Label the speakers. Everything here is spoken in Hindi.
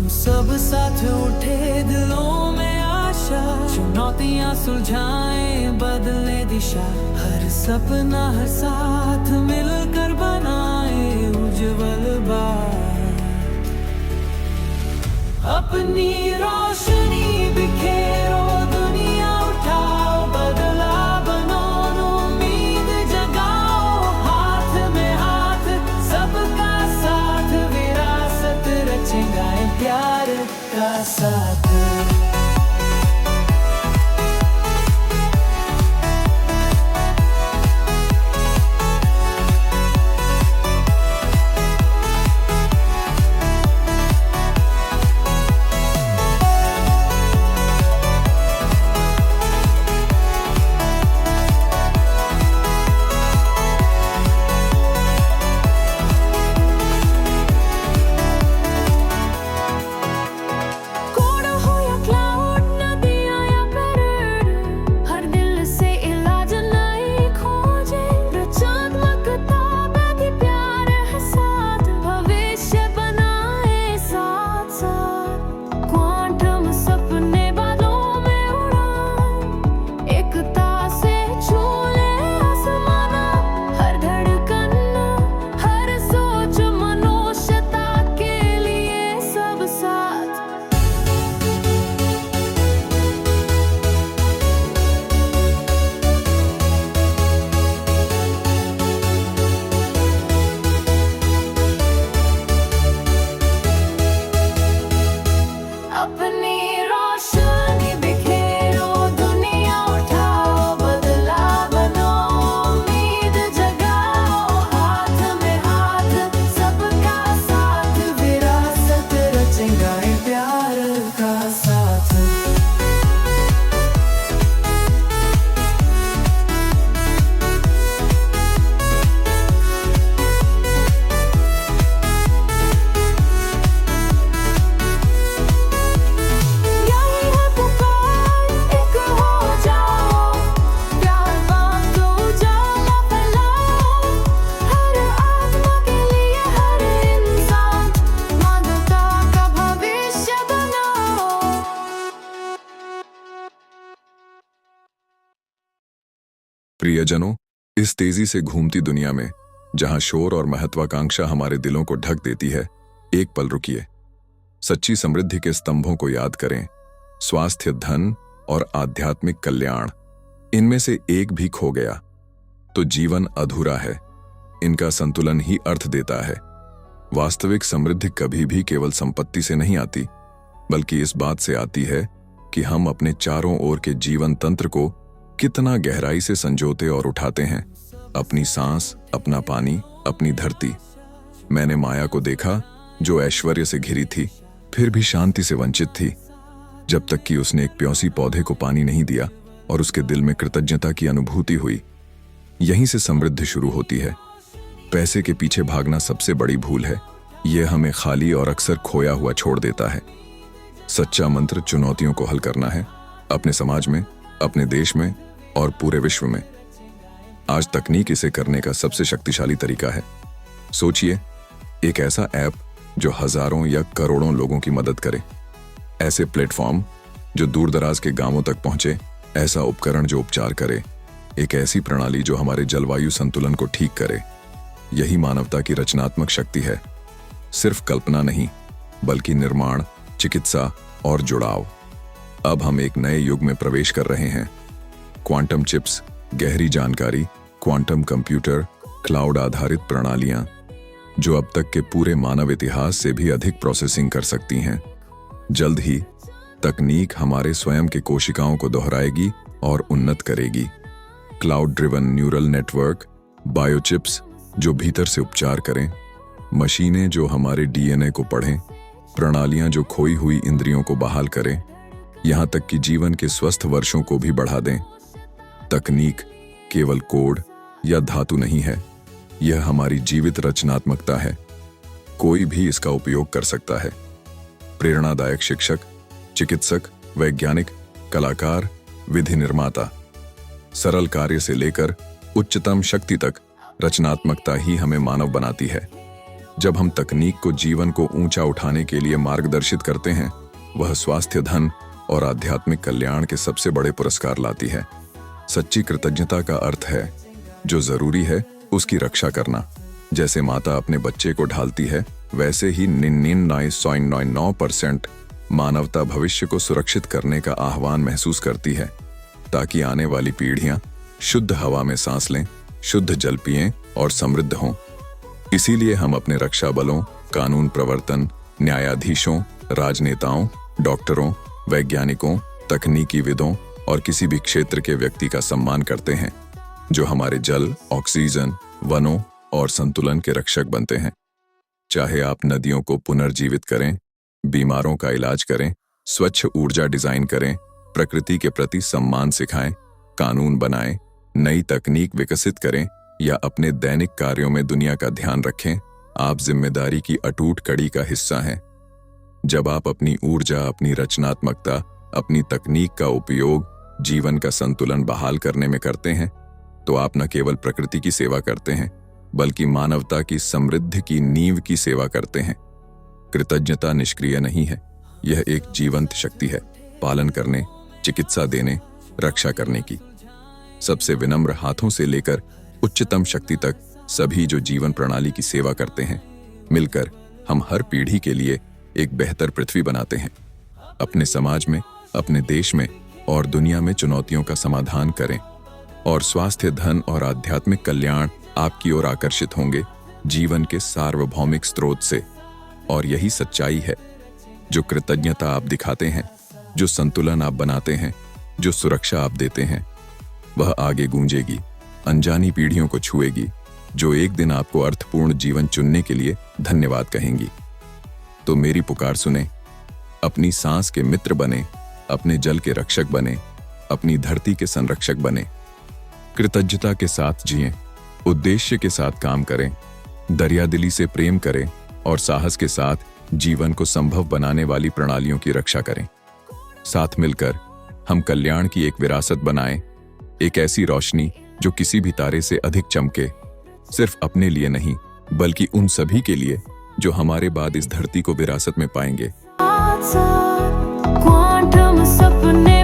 Speaker 1: सब साथ उठे दिलों में आशा, चुनौतियां सुलझाएं बदले दिशा। हर सपना हर साथ मिलकर बनाए उज्जवल बात। अपनी रोशनी बिखेरो, दुनिया उठाओ, बदला बनो, उम्मीद जगाओ। हाथ में हाथ सबका साथ, विरासत रचेगा प्यार का साथ।
Speaker 2: प्रियजनों, इस तेजी से घूमती दुनिया में जहां शोर और महत्वाकांक्षा हमारे दिलों को ढक देती है, एक पल रुकिए। सच्ची समृद्धि के स्तंभों को याद करें। स्वास्थ्य, धन और आध्यात्मिक कल्याण, इनमें से एक भी खो गया तो जीवन अधूरा है। इनका संतुलन ही अर्थ देता है। वास्तविक समृद्धि कभी भी केवल संपत्ति से नहीं आती, बल्कि इस बात से आती है कि हम अपने चारों ओर के जीवन तंत्र को कितना गहराई से संजोते और उठाते हैं। अपनी सांस, अपना पानी, अपनी धरती। मैंने माया को देखा जो ऐश्वर्य से घिरी थी, फिर भी शांति से वंचित थी, जब तक कि उसने एक प्यासी पौधे को पानी नहीं दिया और उसके दिल में कृतज्ञता की अनुभूति हुई। यहीं से समृद्धि शुरू होती है। पैसे के पीछे भागना सबसे बड़ी भूल है। यह हमें खाली और अक्सर खोया हुआ छोड़ देता है। सच्चा मंत्र चुनौतियों को हल करना है, अपने समाज में, अपने देश में और पूरे विश्व में। आज तकनीक इसे करने का सबसे शक्तिशाली तरीका है। सोचिए, एक ऐसा ऐप जो हजारों या करोड़ों लोगों की मदद करे, ऐसे प्लेटफॉर्म जो दूर दराज के गांवों तक पहुंचे, ऐसा उपकरण जो उपचार करे, एक ऐसी प्रणाली जो हमारे जलवायु संतुलन को ठीक करे। यही मानवता की रचनात्मक शक्ति है। सिर्फ कल्पना नहीं, बल्कि निर्माण, चिकित्सा और जुड़ाव। अब हम एक नए युग में प्रवेश कर रहे हैं। क्वांटम चिप्स, गहरी जानकारी, क्वांटम कंप्यूटर, क्लाउड आधारित प्रणालियां जो अब तक के पूरे मानव इतिहास से भी अधिक प्रोसेसिंग कर सकती हैं। जल्द ही तकनीक हमारे स्वयं के कोशिकाओं को दोहराएगी और उन्नत करेगी। क्लाउड ड्रिवन न्यूरल नेटवर्क, बायोचिप्स जो भीतर से उपचार करें, मशीनें जो हमारे डीएनए को पढ़ें, प्रणालियां जो खोई हुई इंद्रियों को बहाल करें, यहां तक कि जीवन के स्वस्थ वर्षों को भी बढ़ा दें। तकनीक केवल कोड या धातु नहीं है, यह हमारी जीवित रचनात्मकता है। कोई भी इसका उपयोग कर सकता है। प्रेरणादायक शिक्षक, चिकित्सक, वैज्ञानिक, कलाकार, विधि निर्माता, सरल कार्य से लेकर उच्चतम शक्ति तक रचनात्मकता ही हमें मानव बनाती है। जब हम तकनीक को जीवन को ऊंचा उठाने के लिए मार्गदर्शित करते हैं, वह स्वास्थ्य, धन और आध्यात्मिक कल्याण के सबसे बड़े पुरस्कार लाती है। सच्ची कृतज्ञता का अर्थ है जो जरूरी है उसकी रक्षा करना। जैसे माता अपने बच्चे को ढालती है, वैसे ही 99.99% मानवता भविष्य को सुरक्षित करने का आह्वान महसूस करती है, ताकि आने वाली पीढ़ियां शुद्ध हवा में सांस लें, शुद्ध जल पिएं और समृद्ध हों। इसीलिए हम अपने रक्षा बलों, कानून प्रवर्तन, न्यायाधीशों, राजनेताओं, डॉक्टरों, वैज्ञानिकों, तकनीकीविदों और किसी भी क्षेत्र के व्यक्ति का सम्मान करते हैं जो हमारे जल, ऑक्सीजन, वनों और संतुलन के रक्षक बनते हैं। चाहे आप नदियों को पुनर्जीवित करें, बीमारों का इलाज करें, स्वच्छ ऊर्जा डिजाइन करें, प्रकृति के प्रति सम्मान सिखाएं, कानून बनाएं, नई तकनीक विकसित करें या अपने दैनिक कार्यों में दुनिया का ध्यान रखें, आप जिम्मेदारी की अटूट कड़ी का हिस्सा हैं। जब आप अपनी ऊर्जा, अपनी रचनात्मकता, अपनी तकनीक का उपयोग जीवन का संतुलन बहाल करने में करते हैं, तो आप न केवल प्रकृति की सेवा करते हैं, बल्कि मानवता की समृद्धि की नींव की सेवा करते हैं। कृतज्ञता निष्क्रिय नहीं है, यह एक जीवंत शक्ति है, पालन करने, चिकित्सा देने, रक्षा करने की। सबसे विनम्र हाथों से लेकर उच्चतम शक्ति तक सभी जो जीवन प्रणाली की सेवा करते हैं, मिलकर हम हर पीढ़ी के लिए एक बेहतर पृथ्वी बनाते हैं। अपने समाज में, अपने देश में और दुनिया में चुनौतियों का समाधान करें और स्वास्थ्य, धन और आध्यात्मिक कल्याण आपकी ओर आकर्षित होंगे जीवन के सार्वभौमिक स्रोत से। और यही सच्चाई है। जो कृतज्ञता आप दिखाते हैं, जो संतुलन आप बनाते हैं, जो सुरक्षा आप देते हैं, वह आगे गूंजेगी, अनजानी पीढ़ियों को छुएगी, जो एक दिन आपको अर्थपूर्ण जीवन चुनने के लिए धन्यवाद कहेंगी। तो मेरी पुकार सुने, अपनी सांस के मित्र बने, अपने जल के रक्षक बने, अपनी धरती के संरक्षक बने। कृतज्ञता के साथ जिएं, उद्देश्य के साथ काम करें, दरियादिली से प्रेम करें और साहस के साथ जीवन को संभव बनाने वाली प्रणालियों की रक्षा करें। साथ मिलकर हम कल्याण की एक विरासत बनाएं, एक ऐसी रोशनी जो किसी भी तारे से अधिक चमके, सिर्फ अपने लिए नहीं बल्कि उन सभी के लिए जो हमारे बाद इस धरती को विरासत में पाएंगे।
Speaker 1: क्वांटम सपने